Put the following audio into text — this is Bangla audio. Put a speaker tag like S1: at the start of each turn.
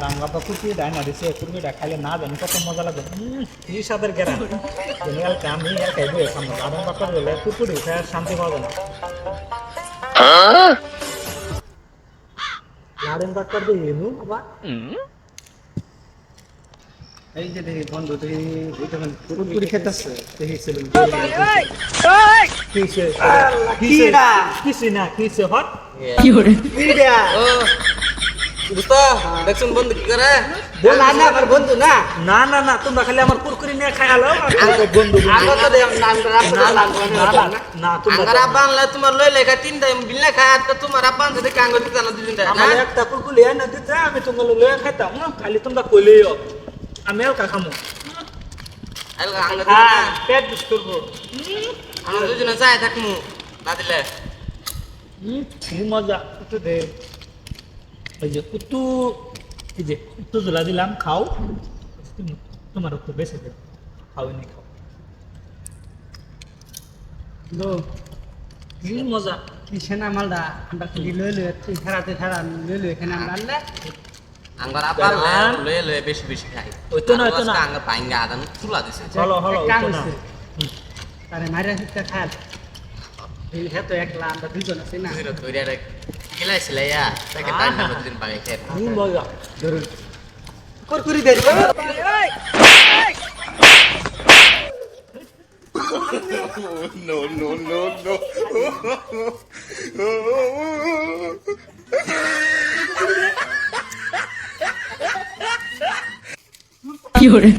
S1: আর আমরা তো কুকুরি ডাইনা দিছে কুকুরিটা খাইলে না জানি কত মজা লাগে কি স্বাদের গেরা কালকে আমি খাইবো সামনে বাদাম পাকড় বলে কুকুরি খায় শান্তি পাওয়া যায় না লাড়েন পাকড় দিয়ে এনু বাবা এই যে দেখি বন্ধু তুই কুকুরি খেতেছে দেখি সেলুন কিসে কিডা কিসে না কিসে হট কি করে কিডা
S2: ও বুঝতো দেখুন বন্ধু কি করে
S1: বল না আমার বন্ধু না না না না তোমরা খালি আমার কুরকুরি নিয়ে খাইলো আমার বন্ধু
S2: আগো তো দেম নাম
S1: না তোমরা
S2: আঙ্গার আব্বা আনলে তোমার লই লেখা তিনটা বিল লেখা আর তো তোমার আব্বা আনতে দেখে আঙ্গুর দিতে না দুজনটা
S1: আমার একটা কুরকুরি এনে দিতে আমি তোমাকে লয়ে খাইতাম খালি তোমরা কইলেও আমি এলকা খামু
S2: এলকা আঙ্গুর
S1: হ্যাঁ পেট বিষ করবো
S2: আমরা দুজনে চাই থাকমু না দিলে
S1: কি মজা একটু দে ওই যে কুতু এই যে কুতু ঝোলা দিলাম খাও তোমার একটু বেশি দে খাও নি খাও কি মজা
S3: কি সেনা মালদা আমরা খালি লই লই তুই খেলাতে খেলা লই লই এখানে আমরা আনলে
S2: আঙ্গার আব্বা লই লই বেশি বেশি খাই
S1: ওই তো না
S2: আঙ্গার পাইঙ্গা আদান তুলা দিছে
S1: হলো হলো
S3: কাম
S1: ওই তো না
S3: হইছে তারে মাইরা শিক্ষা খাল এই হে তো একলা আমরা দুজন আছি না
S2: দুইটা তৈরি রে গেলাইছিল ইয়া তাকে টাইম না দিন পাগে খেয়ে
S1: কি মজা
S3: ধরুন কুরকুরি দে
S4: No, no, no, no.
S5: Fiore.